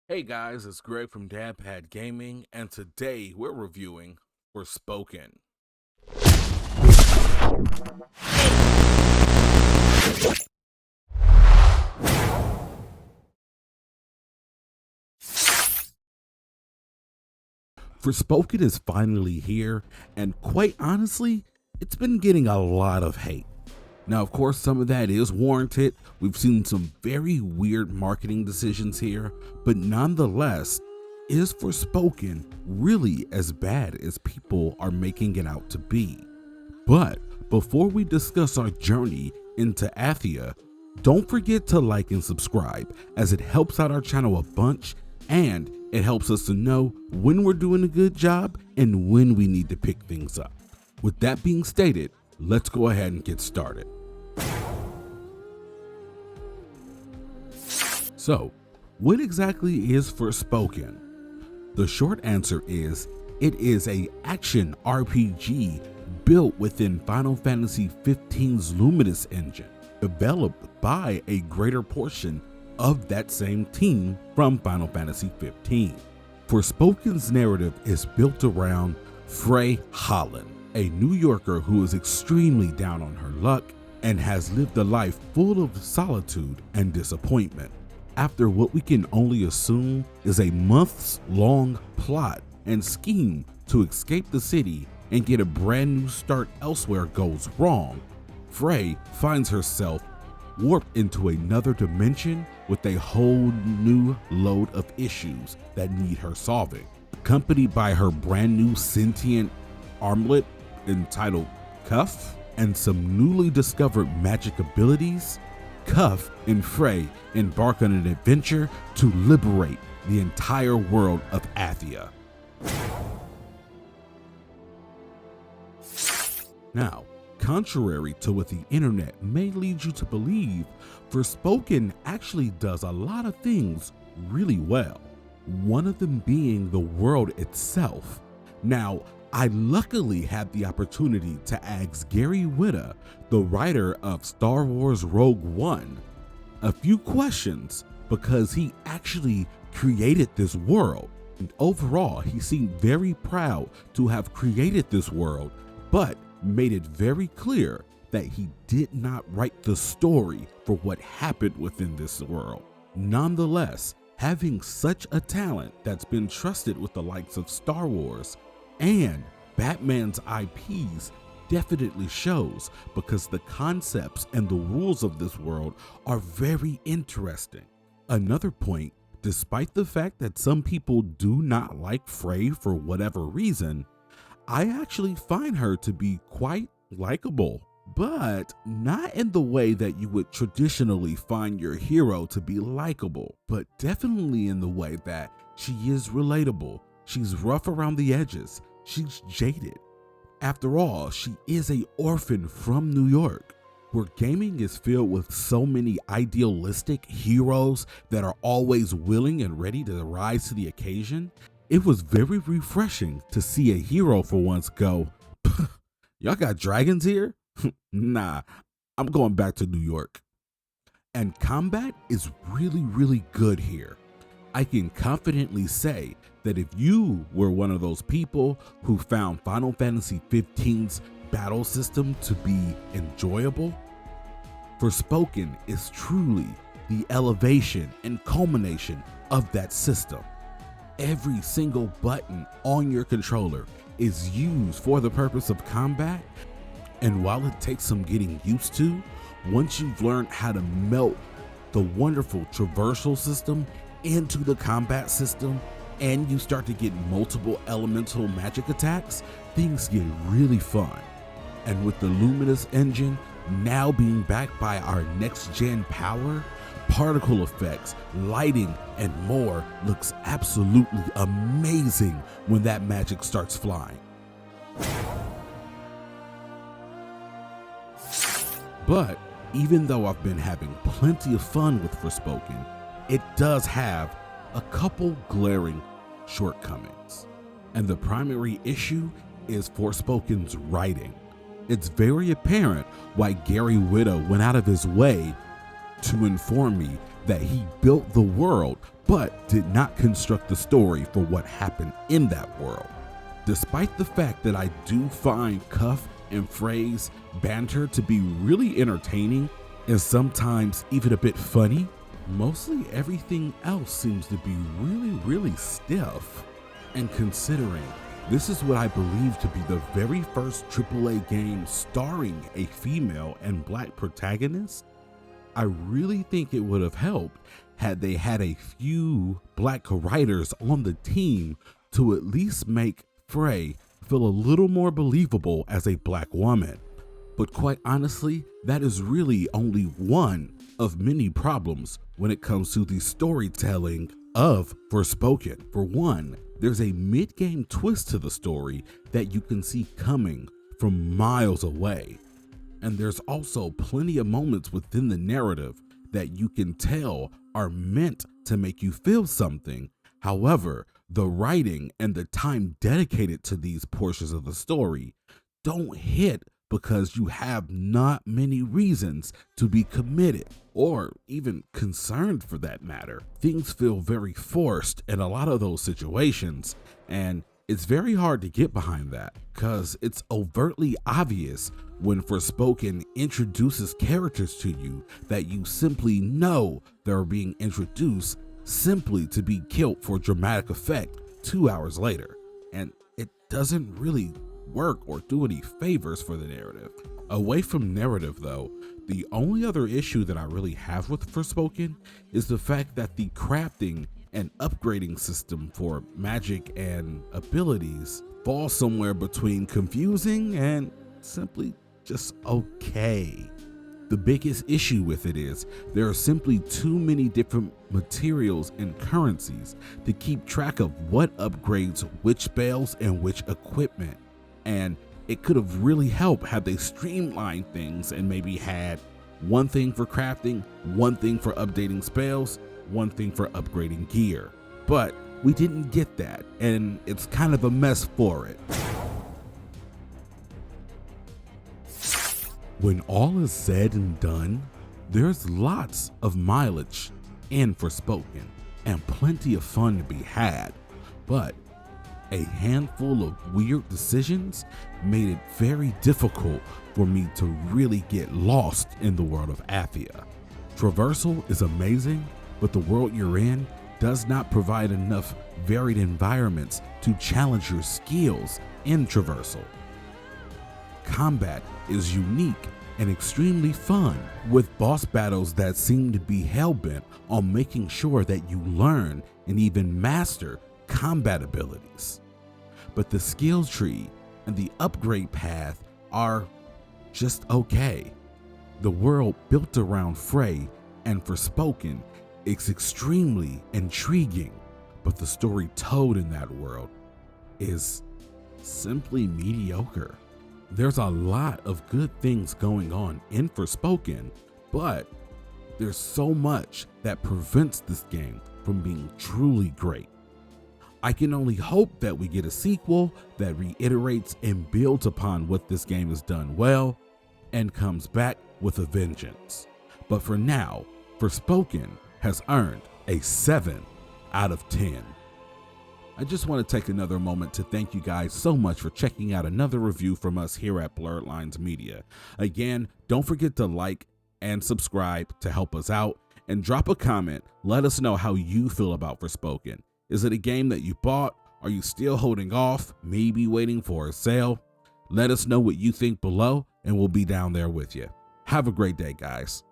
Hey guys, it's Greg from Dadpad Gaming, and today we're reviewing Forspoken. Forspoken is finally here, and quite honestly, it's been getting a lot of hate. Now, of course, some of that is warranted. We've seen some very weird marketing decisions here, but nonetheless, is Forspoken really as bad as people are making it out to be? But before we discuss our journey into Athia, don't forget to like and subscribe, as it helps out our channel a bunch and it helps us to know when we're doing a good job and when we need to pick things up. With that being stated, let's go ahead and get started. So, what exactly is Forspoken? The short answer is, it is a action RPG built within Final Fantasy XV's Luminous engine, developed by a greater portion of that same team from Final Fantasy XV. Forspoken's narrative is built around Frey Holland, a New Yorker who is extremely down on her luck and has lived a life full of solitude and disappointment. After what we can only assume is a months-long plot and scheme to escape the city and get a brand new start elsewhere goes wrong, Frey finds herself warped into another dimension with a whole new load of issues that need her solving. Accompanied by her brand new sentient armlet entitled Cuff and some newly discovered magic abilities, Cuff and Frey embark on an adventure to liberate the entire world of Athia. Now, contrary to what the internet may lead you to believe, Forspoken actually does a lot of things really well. One of them being the world itself. Now, I luckily had the opportunity to ask Gary Whitta, the writer of Star Wars Rogue One, a few questions because he actually created this world. And overall, he seemed very proud to have created this world, but made it very clear that he did not write the story for what happened within this world. Nonetheless, having such a talent that's been trusted with the likes of Star Wars and Batman's IPs definitely shows, because the concepts and the rules of this world are very interesting. Another point, despite the fact that some people do not like Frey for whatever reason, I actually find her to be quite likable, but not in the way that you would traditionally find your hero to be likable, but definitely in the way that she is relatable. She's rough around the edges. She's jaded. After all, she is an orphan from New York, where gaming is filled with so many idealistic heroes that are always willing and ready to rise to the occasion. It was very refreshing to see a hero for once go, y'all got dragons here? Nah, I'm going back to New York. And combat is really good here. I can confidently say that if you were one of those people who found Final Fantasy XV's battle system to be enjoyable, Forspoken is truly the elevation and culmination of that system. Every single button on your controller is used for the purpose of combat, and while it takes some getting used to, once you've learned how to melt the wonderful traversal system into the combat system and you start to get multiple elemental magic attacks, things get really fun. And with the Luminous engine now being backed by our next gen power, particle effects, lighting, and more looks absolutely amazing when that magic starts flying. But even though I've been having plenty of fun with Forspoken, it does have a couple glaring shortcomings. And the primary issue is Forspoken's writing. It's very apparent why Gary Whitta went out of his way to inform me that he built the world but did not construct the story for what happened in that world. Despite the fact that I do find Cuff and Frey's banter to be really entertaining and sometimes even a bit funny, mostly everything else seems to be really stiff. And considering this is what I believe to be the very first AAA game starring a female and black protagonist, I really think it would have helped had they had a few black writers on the team to at least make Frey feel a little more believable as a black woman. But quite honestly, that is really only one of many problems when it comes to the storytelling of Forspoken. For one, there's a mid-game twist to the story that you can see coming from miles away. And there's also plenty of moments within the narrative that you can tell are meant to make you feel something. However, the writing and the time dedicated to these portions of the story don't hit because you have not many reasons to be committed or even concerned for that matter. Things feel very forced in a lot of those situations, and it's very hard to get behind that because it's overtly obvious when Forspoken introduces characters to you that you simply know they're being introduced simply to be killed for dramatic effect 2 hours later, and it doesn't really work or do any favors for the narrative. Away from narrative though, the only other issue that I really have with Forspoken is the fact that the crafting and upgrading system for magic and abilities falls somewhere between confusing and simply just okay. The biggest issue with it is there are simply too many different materials and currencies to keep track of what upgrades which spells and which equipment. And it could have really helped had they streamlined things and maybe had one thing for crafting, one thing for updating spells, one thing for upgrading gear. But we didn't get that, and it's kind of a mess for it. When all is said and done, there's lots of mileage in Forspoken and plenty of fun to be had, but a handful of weird decisions made it very difficult for me to really get lost in the world of Athia. Traversal is amazing, but the world you're in does not provide enough varied environments to challenge your skills in traversal. Combat is unique and extremely fun, with boss battles that seem to be hell-bent on making sure that you learn and even master combat abilities. But the skill tree and the upgrade path are just okay. The world built around Frey and Forspoken is extremely intriguing, but the story told in that world is simply mediocre. There's a lot of good things going on in Forspoken, but there's so much that prevents this game from being truly great. I can only hope that we get a sequel that reiterates and builds upon what this game has done well and comes back with a vengeance. But for now, Forspoken has earned a 7 out of 10. I just want to take another moment to thank you guys so much for checking out another review from us here at Blerd Lines Media. Again, don't forget to like and subscribe to help us out, and drop a comment. Let us know how you feel about Forspoken. Is it a game that you bought? Are you still holding off, maybe waiting for a sale? Let us know what you think below, and we'll be down there with you. Have a great day, guys.